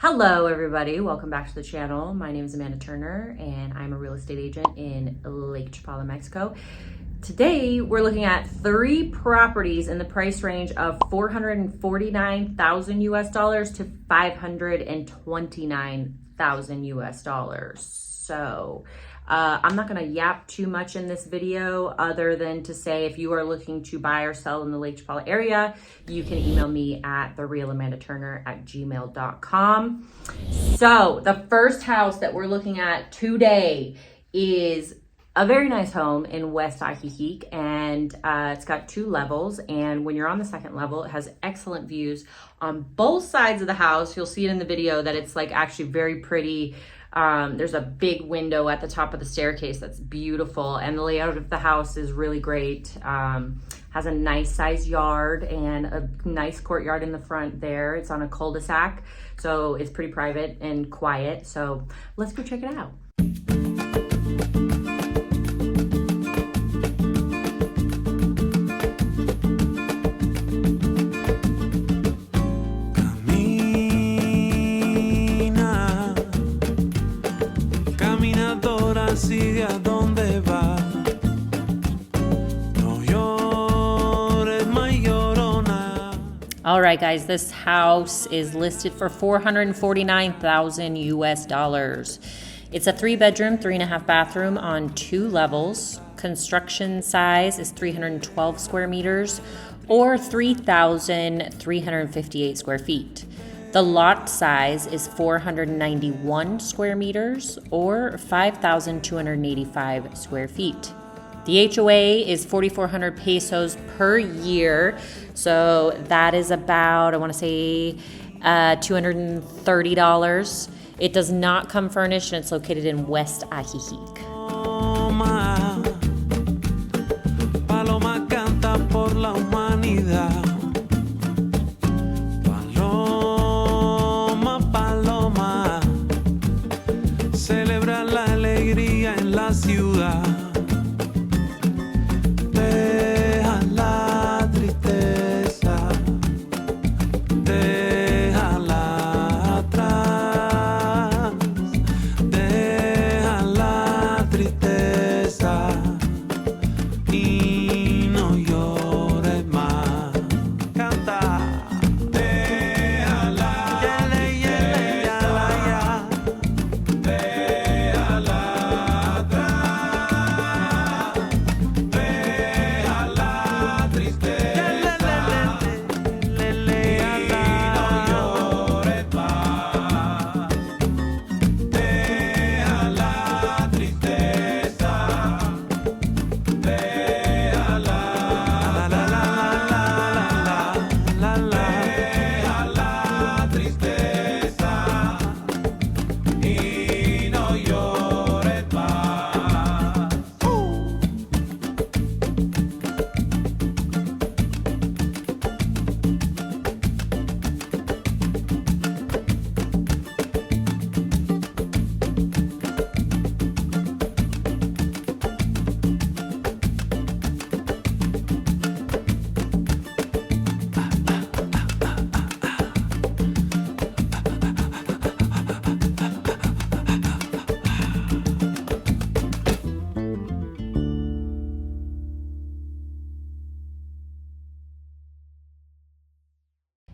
Hello everybody, welcome back to the channel. My name is Amanda Turner and I'm a real estate agent in Lake Chapala, Mexico. Today we're looking at 3 properties in the price range of $449,000 US dollars to $529,000 US dollars. So I'm not going to yap too much in this video other than to say if you are looking to buy or sell in the Lake Chapala area, you can email me at therealamandaturner@gmail.com. So the first house that we're looking at today is a very nice home in West Ajijic, and it's got 2 levels, and when you're on the second level, it has excellent views on both sides of the house. You'll see it in the video that it's like actually very pretty. There's a big window at the top of the staircase that's beautiful, and the layout of the house is really great. Has a nice sized yard and a nice courtyard in the front there. It's on a cul-de-sac, so it's pretty private and quiet. So let's go check it out. Sigue a donde va. No llores, my llorona. All right, guys, this house is listed for $449,000 US dollars. It's a 3-bedroom, 3.5 bathroom on 2 levels. Construction size is 312 square meters or 3,358 square feet. The lot size is 491 square meters or 5,285 square feet. The HOA is 4,400 pesos per year. So that is about, I want to say, $230. It does not come furnished, and it's located in West Ajijic. Paloma canta por la humanidad. Celebra la alegría en la ciudad. Deja la tristeza, déjala atrás. Deja la tristeza y no llores más. Canta.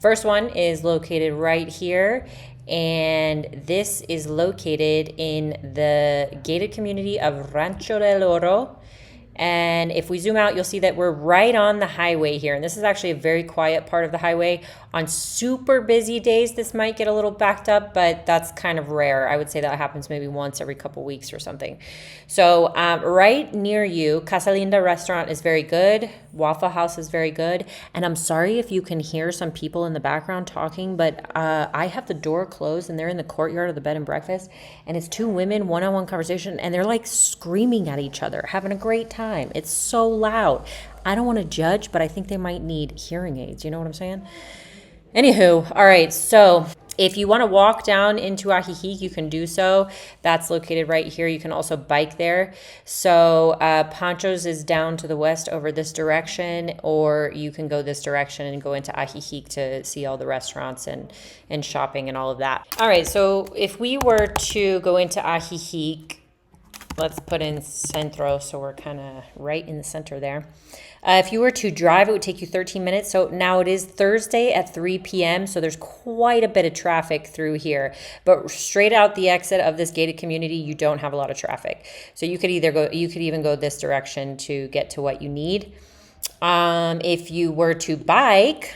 First one is located right here, and this is located in the gated community of Rancho del Oro. And if we zoom out, you'll see that we're right on the highway here. And this is actually a very quiet part of the highway. On super busy days, this might get a little backed up, but that's kind of rare. I would say that happens maybe once every couple weeks or something. So right near you, Casa Linda restaurant is very good. Waffle House is very good. And I'm sorry if you can hear some people in the background talking, but I have the door closed and they're in the courtyard of the bed and breakfast. And it's 2 women, one-on-one conversation, and they're like screaming at each other, having a great time. It's so loud. I don't want to judge, but I think they might need hearing aids. You know what I'm saying? Anywho, all right, so If you want to walk down into Ajijic, you can do so. That's located right here. You can also bike there. So Pancho's is down to the west over this direction, or you can go this direction and go into Ajijic to see all the restaurants and shopping and all of that. All right, so if we were to go into Ajijic, let's put in Centro, so we're kind of right in the center there. If you were to drive, it would take you 13 minutes. So now it is Thursday at 3 p.m., so there's quite a bit of traffic through here. But straight out the exit of this gated community, you don't have a lot of traffic. So you could even go this direction to get to what you need. If you were to bike,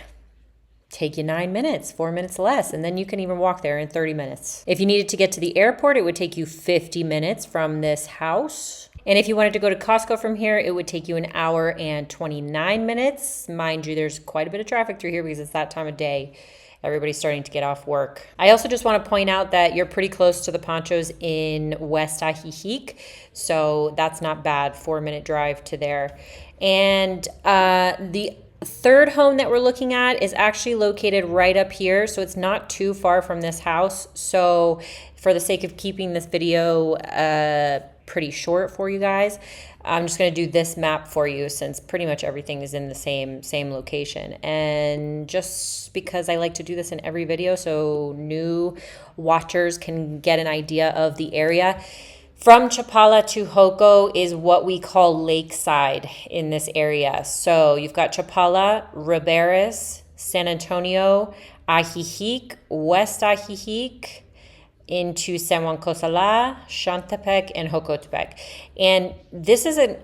take you 9 minutes, 4 minutes less, and then you can even walk there in 30 minutes. If you needed to get to the airport, it would take you 50 minutes from this house. And if you wanted to go to Costco from here, it would take you 1 hour and 29 minutes. Mind you, there's quite a bit of traffic through here because it's that time of day. Everybody's starting to get off work. I also just want to point out that you're pretty close to the Panchos in West Ajijic, so that's not bad, 4-minute drive to there. And the third home that we're looking at is actually located right up here, so it's not too far from this house. So for the sake of keeping this video pretty short for you guys, I'm just going to do this map for you since pretty much everything is in the same location. And just because I like to do this in every video so new watchers can get an idea of the area. From Chapala to Joco is what we call lakeside in this area. So you've got Chapala, Riberas, San Antonio, Ajijic, West Ajijic, into San Juan Cosala, Xantepec, and Jocotepec. And this is a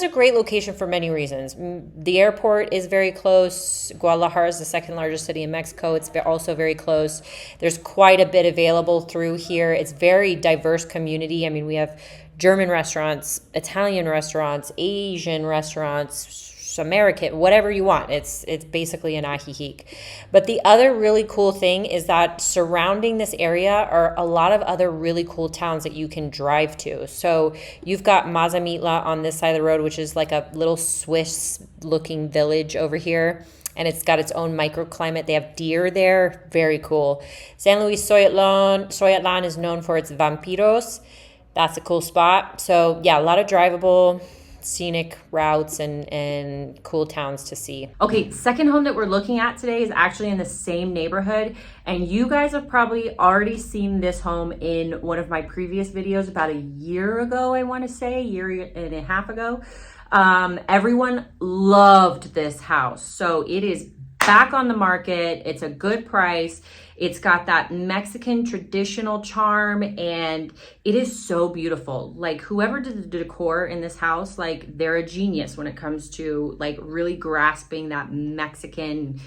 great location for many reasons. The airport is very close. Guadalajara is the second largest city in Mexico. It's also very close. There's quite a bit available through here. It's very diverse community. I mean, we have German restaurants, Italian restaurants, Asian restaurants, American, whatever you want. It's basically an Ajijic. But the other really cool thing is that surrounding this area are a lot of other really cool towns that you can drive to. So you've got Mazamitla on this side of the road, which is like a little Swiss looking village over here. And it's got its own microclimate. They have deer there. Very cool. San Luis Soyatlan is known for its vampiros. That's a cool spot. So yeah, a lot of drivable scenic routes and cool towns to see. Okay, second home that we're looking at today is actually in the same neighborhood, and you guys have probably already seen this home in one of my previous videos about a year ago, I want to say, a year and a half ago. Everyone loved this house, so it is back on the market. It's a good price. It's got that Mexican traditional charm, and it is so beautiful. Like, whoever did the decor in this house, like, they're a genius when it comes to like really grasping that Mexican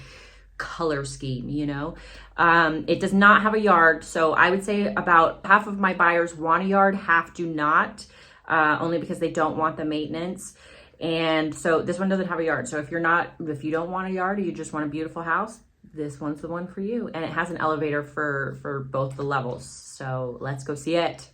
color scheme, you know? It does not have a yard, so I would say about half of my buyers want a yard, half do not, only because they don't want the maintenance. And so this one doesn't have a yard. So if you don't want a yard or you just want a beautiful house, this one's the one for you. And it has an elevator for both the levels. So let's go see it.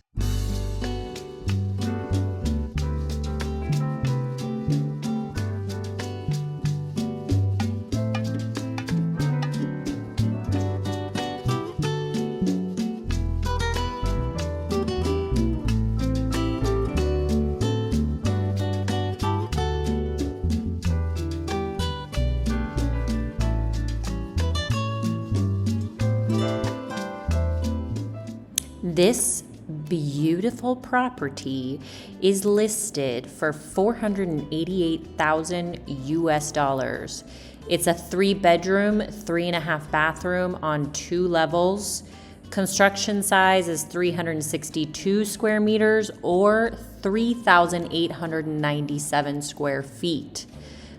This beautiful property is listed for $488,000 US. It's a 3-bedroom, 3.5 bathroom on 2 levels. Construction size is 362 square meters or 3,897 square feet.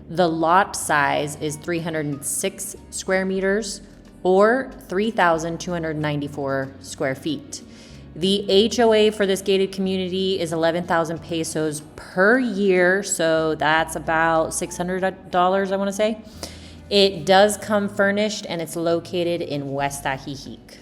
The lot size is 306 square meters or 3,294 square feet. The HOA for this gated community is 11,000 pesos per year, so that's about $600, I want to say. It does come furnished, and it's located in West Ajijic.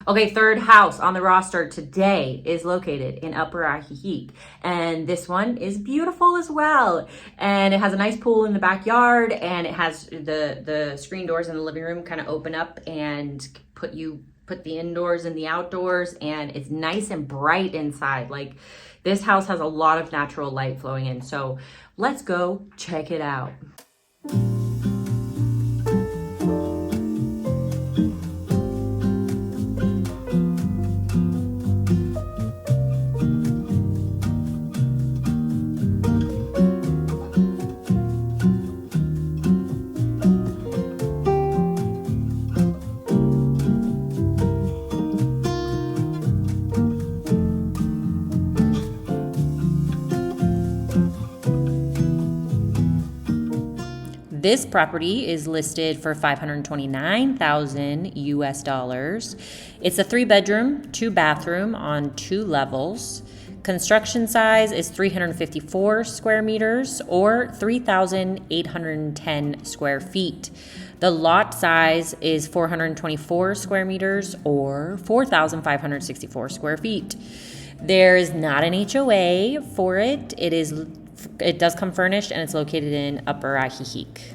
Okay, third house on the roster today is located in Upper Ajijic, and this one is beautiful as well. And it has a nice pool in the backyard, and it has the screen doors in the living room kind of open up and put the indoors and the outdoors, and it's nice and bright inside. Like, this house has a lot of natural light flowing in, so let's go check it out. This property is listed for $529,000 US. It's a 3-bedroom, 2-bathroom on 2 levels. Construction size is 354 square meters or 3,810 square feet. The lot size is 424 square meters or 4,564 square feet. There is not an HOA for it. It does come furnished, and it's located in Upper Ajijic.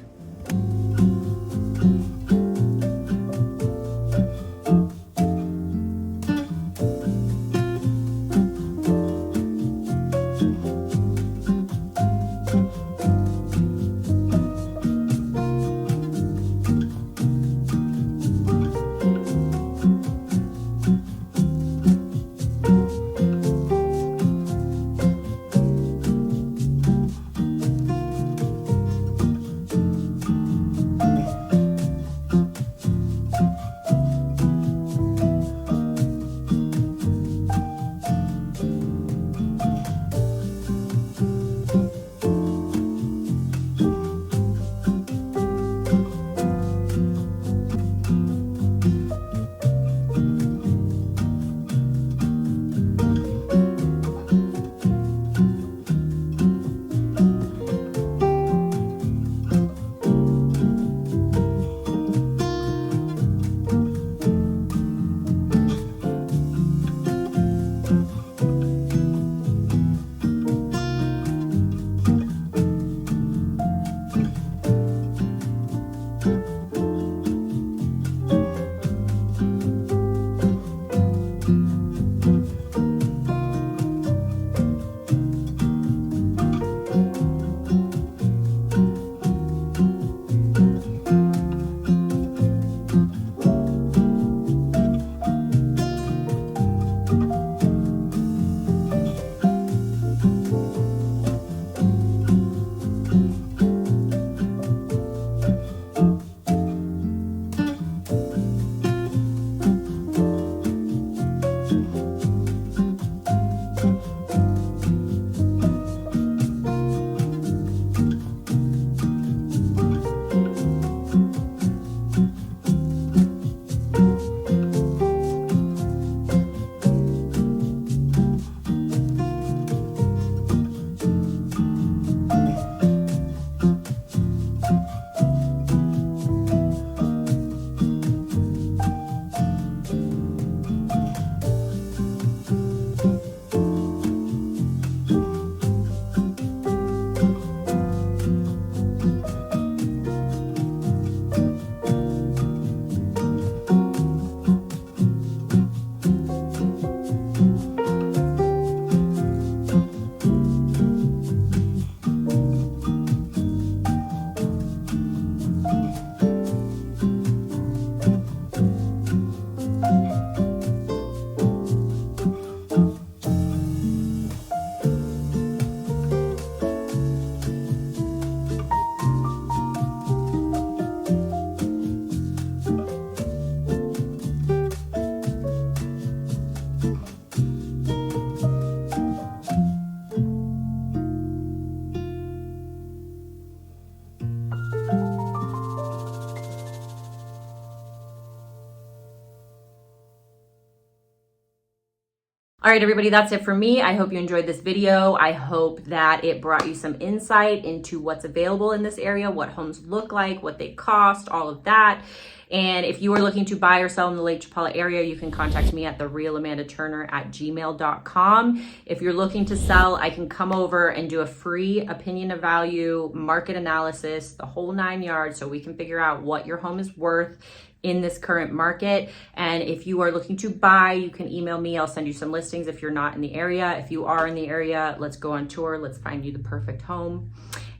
All right, everybody, that's it for me. I hope you enjoyed this video. I hope that it brought you some insight into what's available in this area, what homes look like, what they cost, all of that. And if you are looking to buy or sell in the Lake Chapala area, you can contact me at therealamandaturner@gmail.com. If you're looking to sell, I can come over and do a free opinion of value, market analysis, the whole 9 yards, so we can figure out what your home is worth in this current market. And if you are looking to buy, you can email me. I'll send you some listings if you're not in the area. If you are in the area, let's go on tour. Let's find you the perfect home.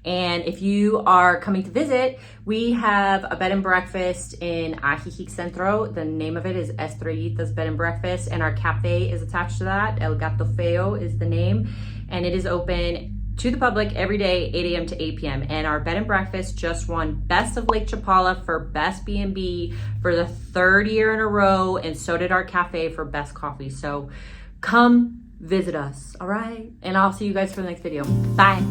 And if you are coming to visit, we have a bed and breakfast in Ajijic Centro. The name of it is Estrellita's Bed and Breakfast, and our cafe is attached to that. El Gato Feo is the name, and it is open to the public every day, 8 a.m. to 8 p.m. And our bed and breakfast just won Best of Lake Chapala for Best B&B for the 3rd year in a row, and so did our cafe for Best Coffee. So come visit us, all right? And I'll see you guys for the next video. Bye.